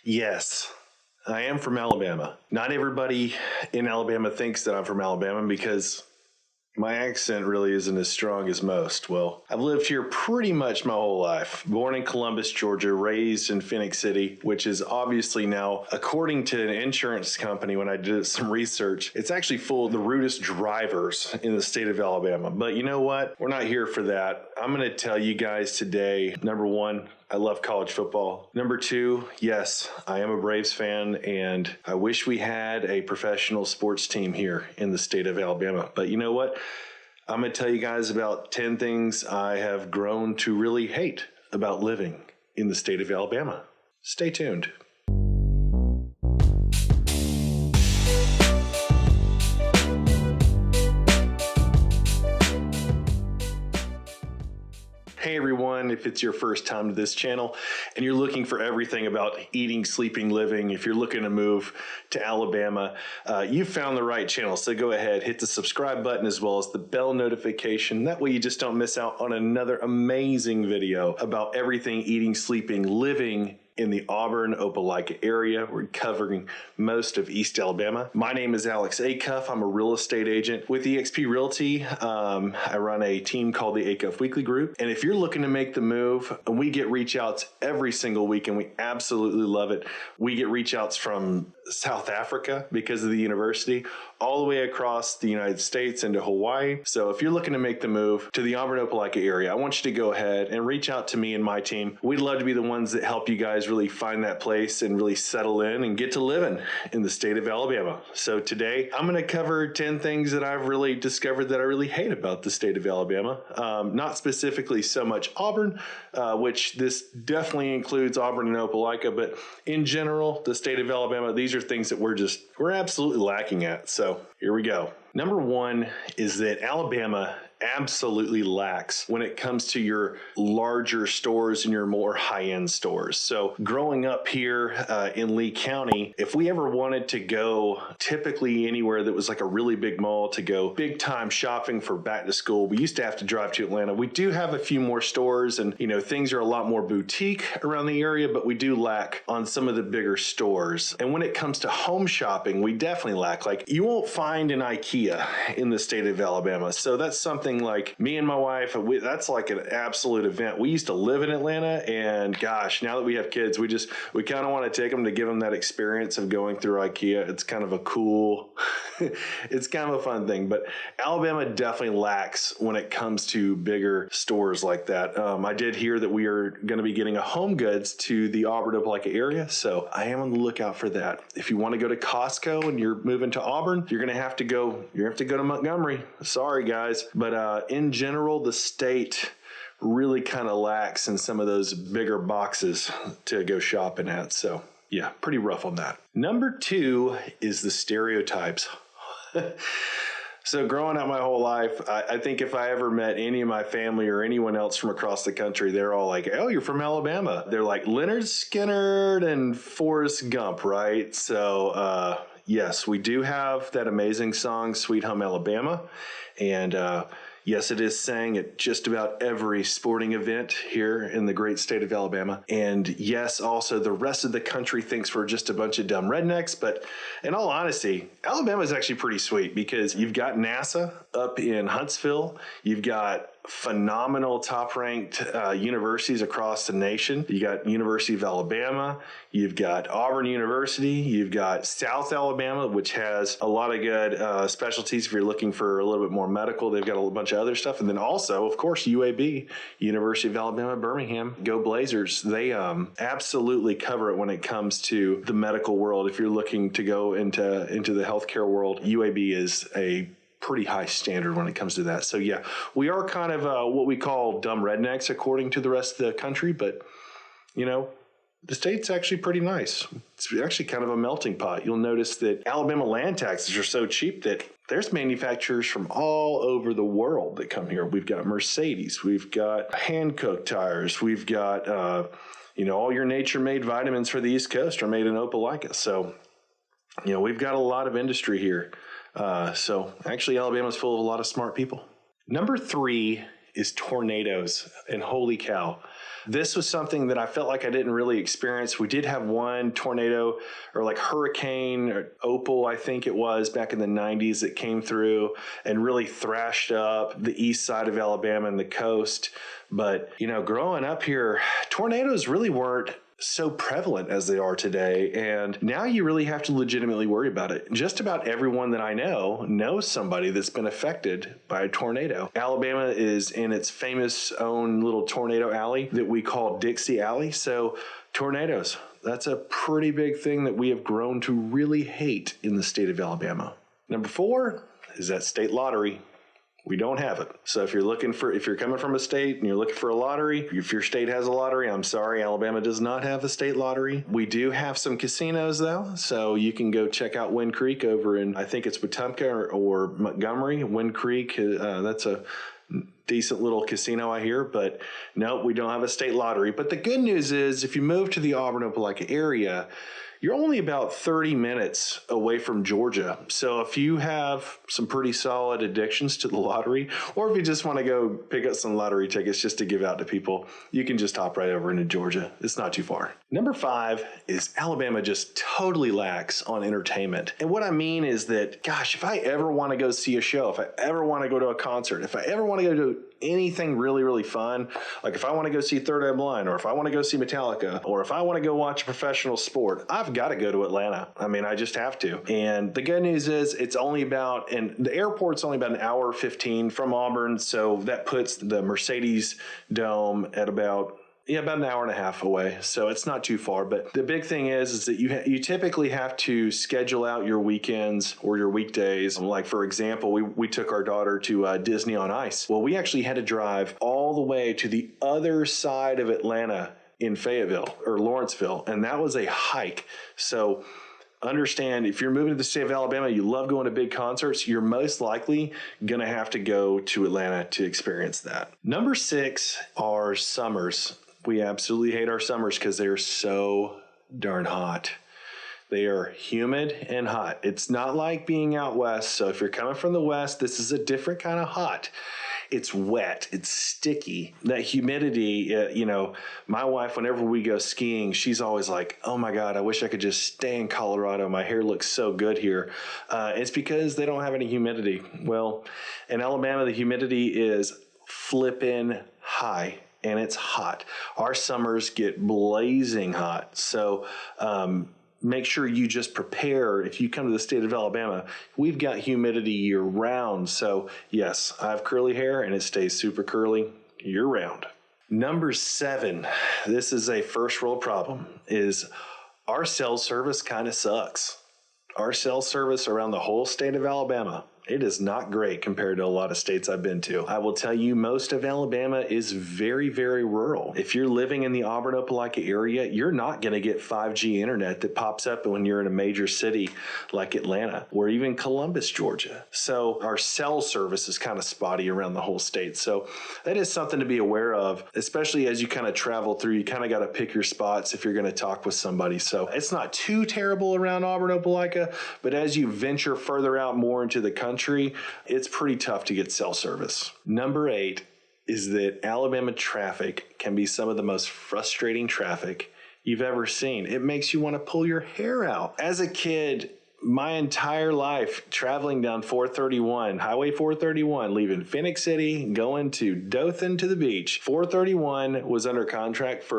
Yes, I am from Alabama. Not everybody in Alabama thinks that I'm from Alabama because my accent really isn't as strong as most. Well, I've lived here pretty much my whole life. Born in Columbus, Georgia, raised in Phoenix City, which is obviously now, according to an insurance company, when I did some research, it's actually full of the rudest drivers in the state of Alabama. But you know what? We're not here for that. I'm going to tell you guys today, number one, I love college football. Number two, yes, I am a Braves fan, and I wish we had a professional sports team here in the state of Alabama. But you know what? I'm going to tell you guys about 10 things I have grown to really hate about living in the state of Alabama. Stay tuned. Hey everyone, if it's your first time to this channel and you're looking for everything about eating, sleeping, living, if you're looking to move to Alabama, you've found the right channel. So go ahead, hit the subscribe button as well as the bell notification. That way you just don't miss out on another amazing video about everything eating, sleeping, living in the Auburn, Opelika area. We're covering most of East Alabama. My name is Alex Acuff. I'm a real estate agent with eXp Realty. I run a team called the Acuff Weekley group. And if you're looking to make the move, and we get reach outs every single week and we absolutely love it. We get reach outs from South Africa because of the university, all the way across the United States into Hawaii. So if you're looking to make the move to the Auburn Opelika area, I want you to go ahead and reach out to me and my team. We'd love to be the ones that help you guys really find that place and really settle in and get to living in the state of Alabama. So today I'm going to cover 10 things that I've really discovered that I really hate about the state of Alabama. Not specifically so much Auburn, which this definitely includes Auburn and Opelika, but in general, the state of Alabama, these are things that we're absolutely lacking at. So here we go. Number one is that Alabama absolutely lacks when it comes to your larger stores and your more high-end stores. So growing up here in Lee County, if we ever wanted to go typically anywhere that was like a really big mall to go big time shopping for back to school, we used to have to drive to Atlanta. We do have a few more stores and, you know, things are a lot more boutique around the area, but we do lack on some of the bigger stores. And when it comes to home shopping, we definitely lack. Like, you won't find an IKEA in the state of Alabama. So that's something like me and my wife, that's like an absolute event. We used to live in Atlanta, and gosh, now that we have kids, we kind of want to take them to give them that experience of going through IKEA. It's kind of a cool, it's kind of a fun thing, but Alabama definitely lacks when it comes to bigger stores like that. I did hear that we are going to be getting a Home Goods to the Auburn Opelika area, so I am on the lookout for that. If you want to go to Costco and you're moving to Auburn, you're going to have to go to Montgomery. Sorry, guys. But in general, the state really kind of lacks in some of those bigger boxes to go shopping at. So yeah, pretty rough on that. Number two is the stereotypes. So growing up my whole life, I think if I ever met any of my family or anyone else from across the country, they're all like, oh, you're from Alabama. They're like Leonard Skinner and Forrest Gump, right? So yes, we do have that amazing song, Sweet Home Alabama. And yes, it is sang at just about every sporting event here in the great state of Alabama. And yes, also the rest of the country thinks we're just a bunch of dumb rednecks. But in all honesty, Alabama is actually pretty sweet because you've got NASA up in Huntsville. You've got phenomenal top-ranked universities across the nation. You got University of Alabama, you've got Auburn University, you've got South Alabama, which has a lot of good specialties if you're looking for a little bit more medical. They've got a bunch of other stuff. And then also, of course, UAB, University of Alabama, Birmingham. Go Blazers. They absolutely cover it when it comes to the medical world. If you're looking to go into the healthcare world, UAB is a pretty high standard when it comes to that. So yeah, we are kind of what we call dumb rednecks according to the rest of the country, but you know, the state's actually pretty nice. It's actually kind of a melting pot. You'll notice that Alabama land taxes are so cheap that there's manufacturers from all over the world that come here. We've got Mercedes, we've got Hankook tires, we've got all your nature-made vitamins for the East Coast are made in Opelika. So we've got a lot of industry here. So actually, Alabama's full of a lot of smart people. Number three is tornadoes. And holy cow, this was something that I felt like I didn't really experience. We did have one tornado, or like hurricane or Opal, I think it was, back in the 90s that came through and really thrashed up the east side of Alabama and the coast. But, you know, growing up here, tornadoes really weren't so prevalent as they are today. And now you really have to legitimately worry about it. Just about everyone that I know knows somebody that's been affected by a tornado. Alabama is in its famous own little tornado alley that we call Dixie Alley. So tornadoes, that's a pretty big thing that we have grown to really hate in the state of Alabama. Number 4 is that state lottery. We don't have it. So if you're coming from a state and you're looking for a lottery, if your state has a lottery, I'm sorry, Alabama does not have a state lottery. We do have some casinos though. So you can go check out Wind Creek over in, I think it's Wetumpka or Montgomery. Wind Creek, that's a decent little casino, I hear, but no, we don't have a state lottery. But the good news is if you move to the Auburn Opelika area, you're only about 30 minutes away from Georgia. So if you have some pretty solid addictions to the lottery, or if you just want to go pick up some lottery tickets just to give out to people, you can just hop right over into Georgia. It's not too far. Number 5 is Alabama just totally lacks on entertainment. And what I mean is that, gosh, if I ever want to go see a show, if I ever want to go to a concert, if I ever want to go to anything really, really fun, like if I want to go see Third Eye Blind, or if I want to go see Metallica, or if I want to go watch a professional sport, I've got to go to Atlanta. I mean, I just have to. And the good news is it's only about, and the airport's only about an hour 15 from Auburn. So that puts the Mercedes Dome at about an hour and a half away. So it's not too far. But the big thing is that you typically have to schedule out your weekends or your weekdays. Like, for example, we took our daughter to Disney on Ice. Well, we actually had to drive all the way to the other side of Atlanta in Fayetteville or Lawrenceville. And that was a hike. So understand, if you're moving to the state of Alabama, you love going to big concerts, you're most likely going to have to go to Atlanta to experience that. Number 6 are summers. We absolutely hate our summers because they're so darn hot. They are humid and hot. It's not like being out west. So if you're coming from the west, this is a different kind of hot. It's wet. It's sticky. That humidity, my wife, whenever we go skiing, she's always like, oh my God, I wish I could just stay in Colorado. My hair looks so good here. It's because they don't have any humidity. Well, in Alabama, the humidity is flippin' high. And it's hot. Our summers get blazing hot. So make sure you just prepare. If you come to the state of Alabama, we've got humidity year round. So yes, I have curly hair and it stays super curly year round. Number 7, this is a first world problem, is our cell service kind of sucks. Our cell service around the whole state of Alabama, it is not great compared to a lot of states I've been to. I will tell you, most of Alabama is very, very rural. If you're living in the Auburn Opelika area, you're not going to get 5G internet that pops up when you're in a major city like Atlanta or even Columbus, Georgia. So our cell service is kind of spotty around the whole state. So that is something to be aware of, especially as you kind of travel through. You kind of got to pick your spots if you're going to talk with somebody. So it's not too terrible around Auburn Opelika, but as you venture further out more into the country, it's pretty tough to get cell service. Number 8 is that Alabama traffic can be some of the most frustrating traffic you've ever seen. It makes you want to pull your hair out. As a kid, my entire life traveling down 431, Highway 431, leaving Phoenix City, going to Dothan to the beach. 431 was under contract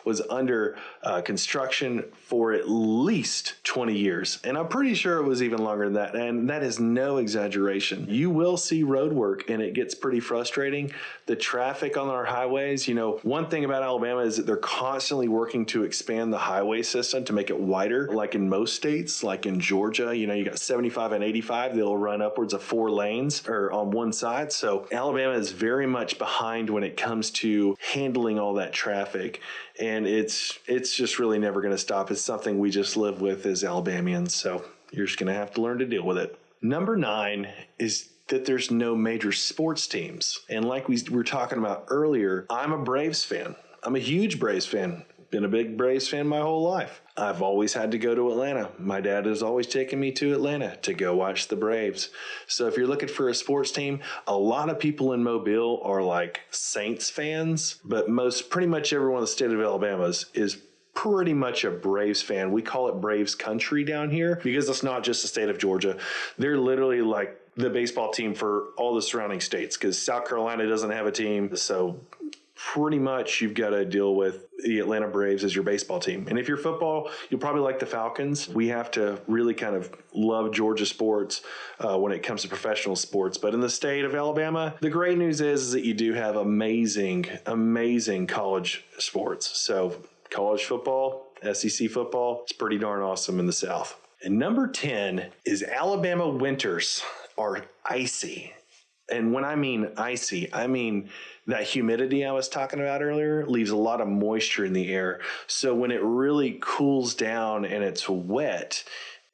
was under construction for at least 20 years. And I'm pretty sure it was even longer than that. And that is no exaggeration. You will see road work and it gets pretty frustrating. The traffic on our highways, one thing about Alabama is that they're constantly working to expand the highway system to make it wider. Like in most states, like in Georgia, you got 75 and 85, they'll run upwards of 4 lanes or on one side. So Alabama is very much behind when it comes to handling all that traffic. And it's just really never going to stop. It's something we just live with as Alabamians. So you're just going to have to learn to deal with it. Number 9 is that there's no major sports teams. And like we were talking about earlier, I'm a Braves fan. I'm a huge Braves fan. been a big Braves fan my whole life. I've always had to go to Atlanta. My dad has always taken me to Atlanta to go watch the Braves. So if you're looking for a sports team, a lot of people in Mobile are like Saints fans, but pretty much everyone in the state of Alabama is pretty much a Braves fan. We call it Braves country down here because it's not just the state of Georgia. They're literally like the baseball team for all the surrounding states because South Carolina doesn't have a team. So pretty much you've got to deal with the Atlanta Braves as your baseball team. And if you're football, you'll probably like the Falcons. We have to really kind of love Georgia sports when it comes to professional sports. But in the state of Alabama, the great news is that you do have amazing college sports. So college football, SEC football, it's pretty darn awesome in the South. And number 10 is Alabama winters are icy. And when I mean icy, I mean that humidity I was talking about earlier leaves a lot of moisture in the air. So when it really cools down and it's wet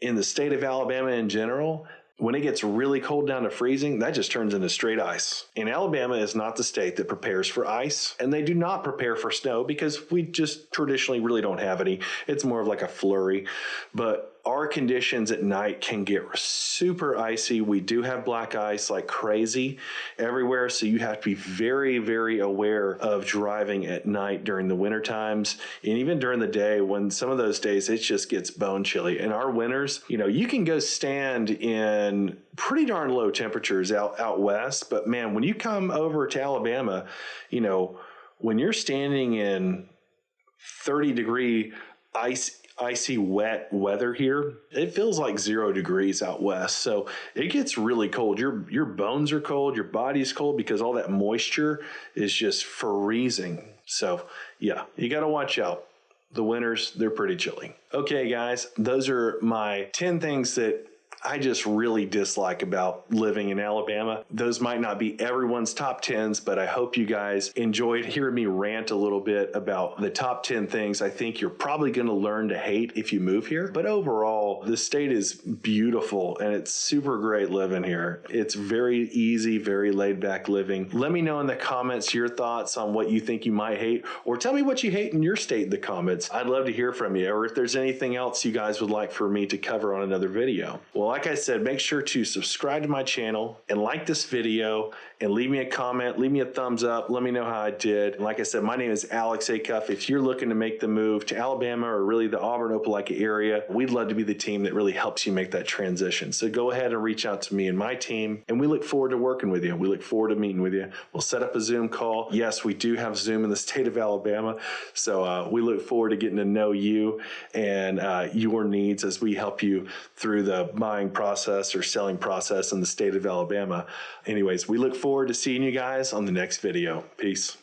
in the state of Alabama in general, when it gets really cold down to freezing, that just turns into straight ice. And Alabama is not the state that prepares for ice, and they do not prepare for snow because we just traditionally really don't have any. It's more of like a flurry. But our conditions at night can get super icy. We do have black ice like crazy everywhere, so you have to be very, very aware of driving at night during the winter times and even during the day when some of those days it just gets bone chilly. And our winters, you can go stand in pretty darn low temperatures out west, but man, when you come over to Alabama, when you're standing in 30-degree icy wet weather here, it feels like 0 degrees out west. So it gets really cold. Your bones are cold, your body's cold because all that moisture is just freezing. So yeah, you got to watch out. The winters, they're pretty chilly. Okay, guys, those are my 10 things that I just really dislike about living in Alabama. Those might not be everyone's top 10s, but I hope you guys enjoyed hearing me rant a little bit about the top 10 things I think you're probably going to learn to hate if you move here. But overall, the state is beautiful and it's super great living here. It's very easy, very laid back living. Let me know in the comments your thoughts on what you think you might hate, or tell me what you hate in your state in the comments. I'd love to hear from you, or if there's anything else you guys would like for me to cover on another video. Well, like I said, make sure to subscribe to my channel and like this video and leave me a comment, leave me a thumbs up, let me know how I did. And like I said, my name is Alex Acuff. If you're looking to make the move to Alabama or really the Auburn Opelika area, we'd love to be the team that really helps you make that transition. So go ahead and reach out to me and my team, and we look forward to working with you. We look forward to meeting with you. We'll set up a Zoom call. Yes, we do have Zoom in the state of Alabama, so we look forward to getting to know you and your needs as we help you through the buying process or selling process in the state of Alabama. Anyways, we look forward to seeing you guys on the next video. Peace.